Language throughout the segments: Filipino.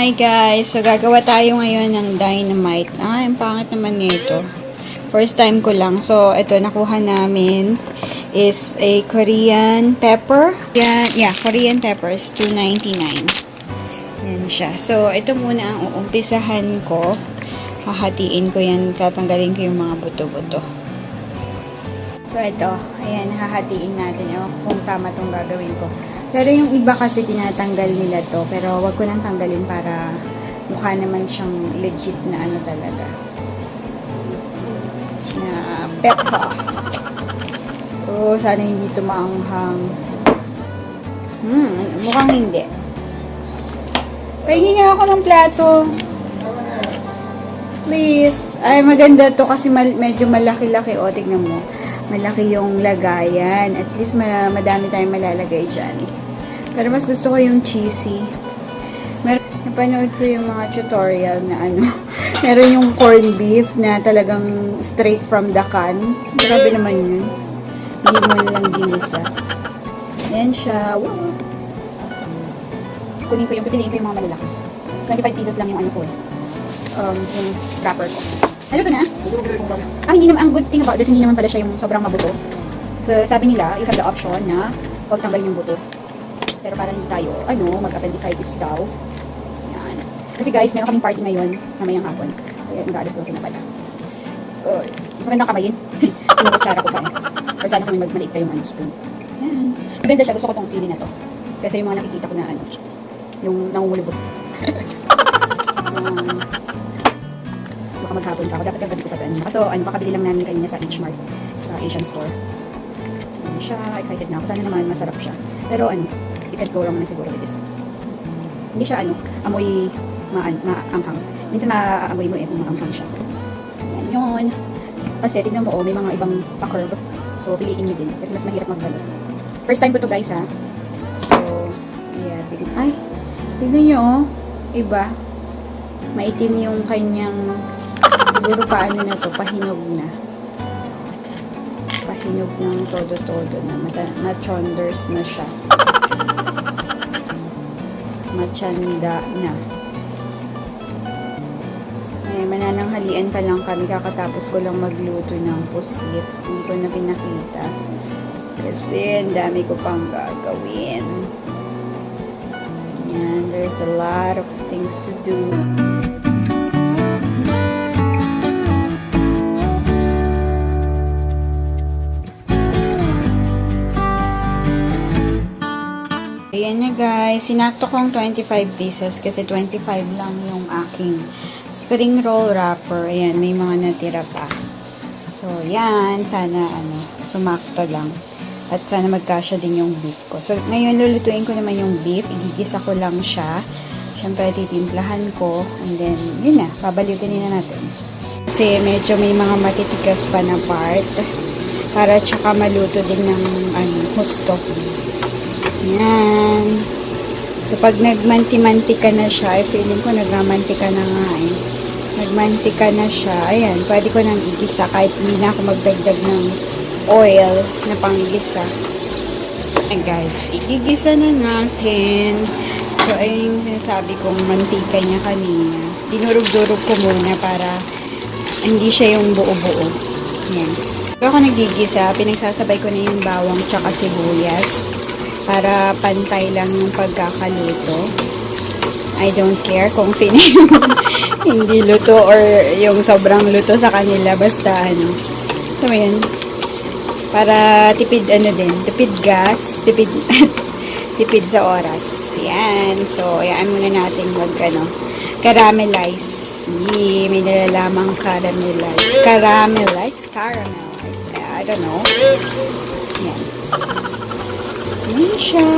Hi guys! So gagawa tayo ngayon ng dynamite. Ang pangit naman nito. First time ko lang. So ito nakuha namin is a Korean pepper. Korean peppers, $2.99. Yan siya. So ito muna ang uumpisahan ko. Hahatiin ko yan. Tatanggalin ko yung mga buto-buto. So ito, ayan, hahatiin natin. Ewan kung tama itong gagawin ko. Pero yung iba kasi tinatanggal nila to. Pero wag ko lang tanggalin para mukha naman siyang legit na ano talaga. Na pepper. Oh, sana hindi ito maanghang. Mukhang hindi. Pahingi nga ako ng plato. Please. Ay, maganda to kasi medyo malaki-laki. O, tignan mo. Malaki yung lagayan. At least madami tayong malalagay dyan. Pero mas gusto ko yung cheesy. Napanood ko yung mga tutorial na ano. Meron yung corned beef na talagang straight from the can. Grabe naman yun. Hindi mo lang ginisa. Ayan siya. Woo! Pipiliin ko yung mga malalaki. 25 pieces lang yung ano ko. Yung wrapper ko. Ano to na? Hindi naman, ang good thing about this, hindi naman pala siya yung sobrang mabuto. So, sabi nila, you have the option na huwag tanggalin yung buto. Pero para hindi tayo, mag-appendicitis daw. Yan. Kasi guys, meron kaming party ngayon, mamayang hapon. Kaya nag-aalas daw na pala. Mas magandang kamayin. Pinukutsara ko pa eh. Or sana kami magmaliit tayo yung spoon. Yan. Maganda siya, gusto ko tong sili na to. Kasi yung mga nakikita ko na yung nangungulubot. Baka maghapon pa ako. Dapat kagabi ko pa ito. So, pakabili lang namin kanina sa H-Mart. Sa Asian store. Yan siya. Excited na ako. Sana naman masarap siya. Pero you can't go wrong na siguro with this. Hindi siya amoy maanghang. Minsan na-amoy mo kung maanghang siya. Yan yun. Kasi tignan mo may mga ibang pa-curve. So, piliin nyo din. Kasi mas mahirap magbalot. First time ko to guys ha. So, yeah. Tignan nyo iba. Maitim yung kanyang siguro paano na to, pahinog na. Pahinog ng todo-todo na. Machonders na siya. Machanda na. Manananghalian pa lang kami. Kakatapos ko lang magluto ng pusit. Hindi ko na pinakita. Kasi ang dami ko pang gagawin. Yan. There's a lot of things to do. Ayan na guys, sinakto kong 25 pieces kasi 25 lang yung aking spring roll wrapper. Ayan, may mga natira pa. So, yan, sana sumakto lang. At sana magkasya din yung beef ko. So, ngayon lulutuin ko naman yung beef. Igigisa ko lang siya. Siyempre, titimplahan ko. And then, yun na, babalitin na natin. Kasi medyo may mga matitigas pa na part. Para tsaka maluto din ng husto. Yan. So, pag nagmanti-mantika na siya, feeling ko nagmamantika na nga eh. Nagmantika na siya. Ayan, pwede ko nang igisa kahit hindi na ako magdagdag ng oil na panggisa. Ayan guys, igigisa na natin. So, ayun yung sinasabi kong mantika niya kanina. Dinurog-durog ko muna para hindi siya yung buo-buo. Ayan. So, ako nagigisa, pinagsasabay ko na yung bawang tsaka sibuyas. Para pantay lang yung pagkakaluto. I don't care kung sino yung hindi luto or yung sobrang luto sa kanila. Basta so yun. Para tipid tipid gas, tipid sa oras. Yan. So, ayan muna natin caramelize. May nalalamang caramelize. I don't know. Yan. Yan siya.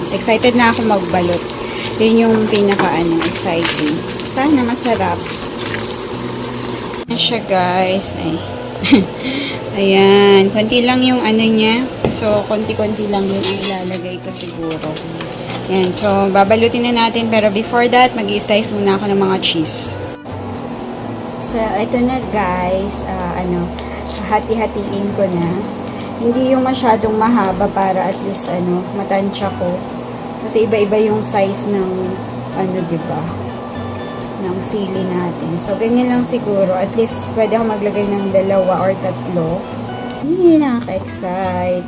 Excited na ako magbalot. Yun yung exciting. Sana masarap. Yan siya guys. Ayan. Konti lang yung niya. So, konti-konti lang yun ang ilalagay ko siguro. Yan. So, babalutin na natin. Pero before that, mag-i-slice muna ako ng mga cheese. So, ito na guys. Hati-hatiin ko na. Hindi yung masyadong mahaba para at least matansya ko. Kasi iba-iba yung size ng ano, diba, ng sili natin. So, ganyan lang siguro. At least, pwede ako maglagay ng 2 or 3. Hindi, nakaka-excite.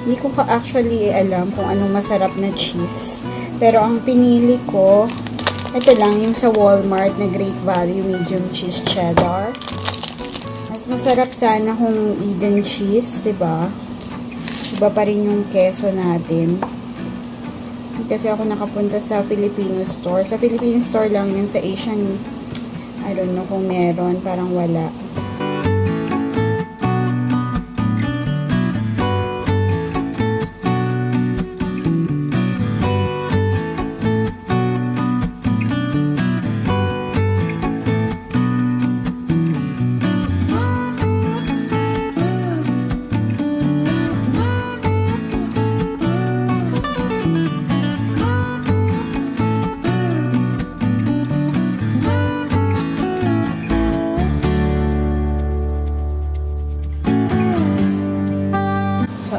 Hindi ko actually alam kung anong masarap na cheese. Pero, ang pinili ko, ito lang, yung sa Walmart na Great Value Medium Cheese Cheddar. Mas masarap sana kung Eden cheese, diba? Iba pa rin yung keso natin. Kasi ako nakapunta sa Filipino store. Sa Filipino store lang yun. Sa Asian, I don't know kung meron. Parang wala.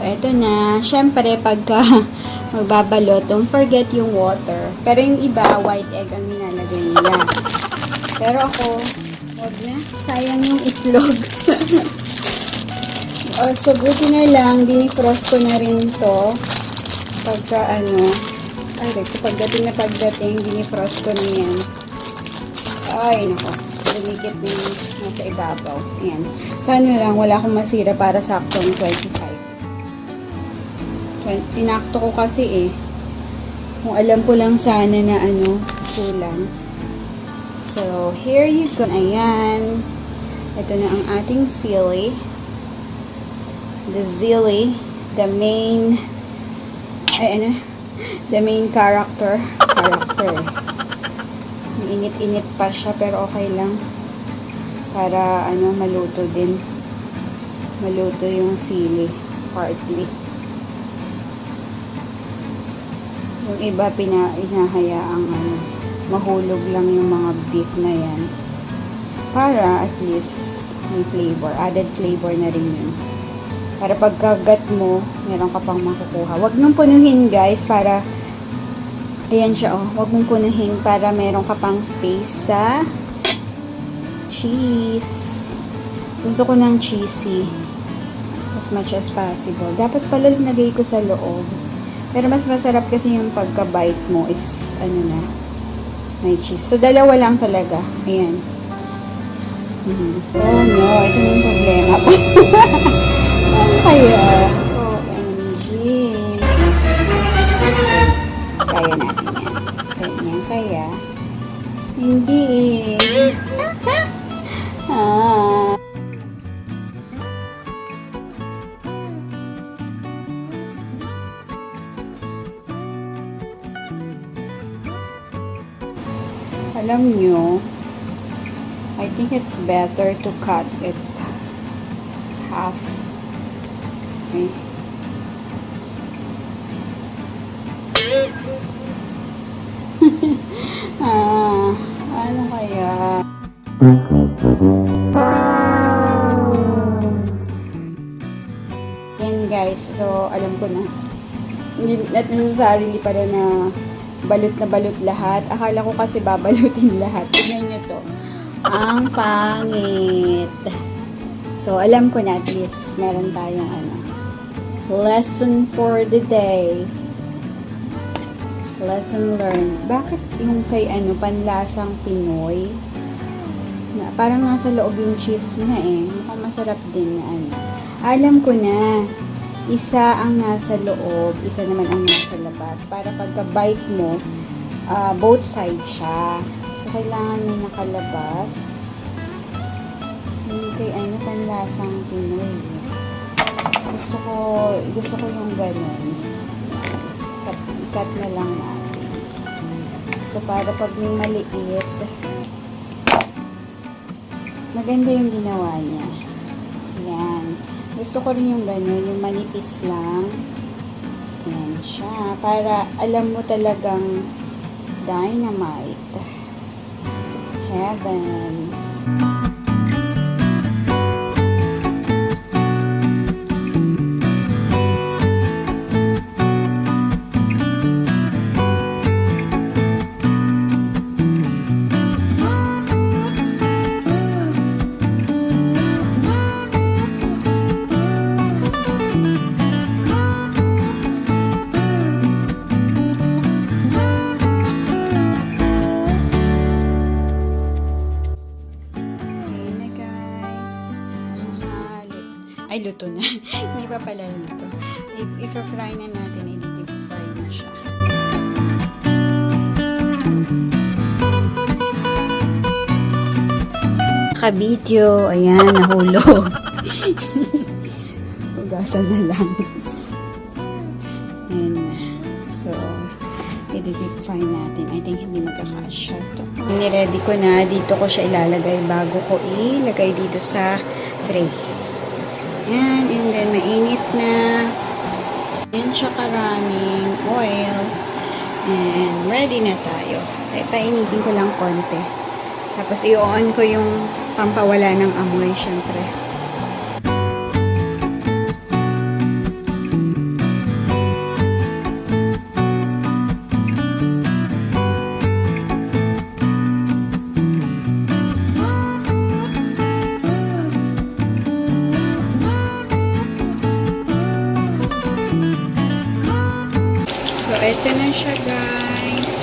Ito na. Siyempre, pagka magbabalot, don't forget yung water. Pero yung iba, white egg ang nilalagay nila. Pero ako, huwag na. Sayang yung itlog. So, buti na lang, dinifrost ko na rin to. Pagka, pagdating, dinifrost ko na yan. Ay, nako. Lumikit na yung nasa ibabaw. Ayan. Sana lang, wala akong masira para saktong 25. Sinakto ko kasi kung alam ko lang sana na kulang. So, here you go. Ayan. Ito na ang ating sili. The zili. The main character. Init-init pa siya pero okay lang. Para maluto din. Maluto yung sili. Partly. Yung iba inahayaang mahulog lang yung mga beef na yan. Para at least may flavor. Added flavor na rin yun. Para pagkagat mo, meron ka pang makukuha. Huwag mong punuhin guys para ayan siya Huwag mong punuhin para meron ka pang space sa cheese. Gusto ko ng cheesy. As much as possible. Dapat pala linagay ko sa loob. Pero mas masarap kasi yung pagka-bite mo is, may cheese. So, 2 lang talaga. Ayan. Oh, no. Ito na yung problema ko. Ano kaya? OMG. Kaya natin yan. Kaya. Hindi Alam nyo, I think it's better to cut it half. Okay. Ano kaya? Yan guys, so alam ko na. Hindi necessarily para na balot lahat. Akala ko kasi babalutin lahat. Tignan nyo to. Ang pangit. So, alam ko na at least meron tayong lesson for the day. Lesson learned. Bakit yung kay panlasang Pinoy? Parang nasa loob yung cheese na mukhang masarap din na Alam ko na. Isa ang nasa loob, isa naman ang nasa labas. Para pagka-bite mo, both sides siya. So, kailangan may nakalabas. Yung kay panlasang Pinoy. Gusto ko yung ganun. Ikat na lang natin. So, para pag may maliit, maganda yung ginawa niya. Yan. Gusto ko rin yung gano'n, yung manipis lang. Yan siya. Para alam mo talagang dynamite. Heaven. Ay, luto na. Hindi pa pala luto. If-fry na natin, i-deep fry na siya. Kabidyo. Ayan, nahulog. Hugasan na lang. Ayan na. So, i-deep fry natin. I think hindi magkakasya to. Niready ko na. Dito ko siya ilalagay bago ko ilagay dito sa tray. Ayan. And then, mainit na. Ayan siya karaming oil. And ready na tayo. Ay, painitin ko lang konti. Tapos, i-on ko yung pampawala ng amoy, syempre. So, eto na siya, guys.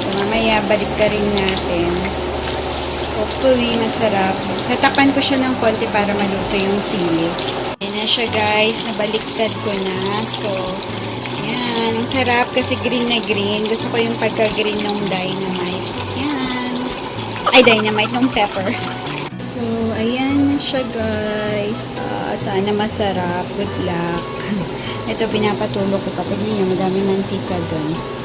So, mamaya, balik ka rin natin. Hopefully, masarap. Tatakpan ko siya ng konti para maluto yung sili. Ayan na siya, guys. Nabaliktad ko na. So, yan. Ang sarap kasi green na green. Gusto ko yung pagka-green ng dynamite. Yan. Ay, dynamite ng pepper. So, ayan na siya, guys. Sana masarap. Good luck. Ito, pinapatulog ko. Kapag niyo, madami mantika doon.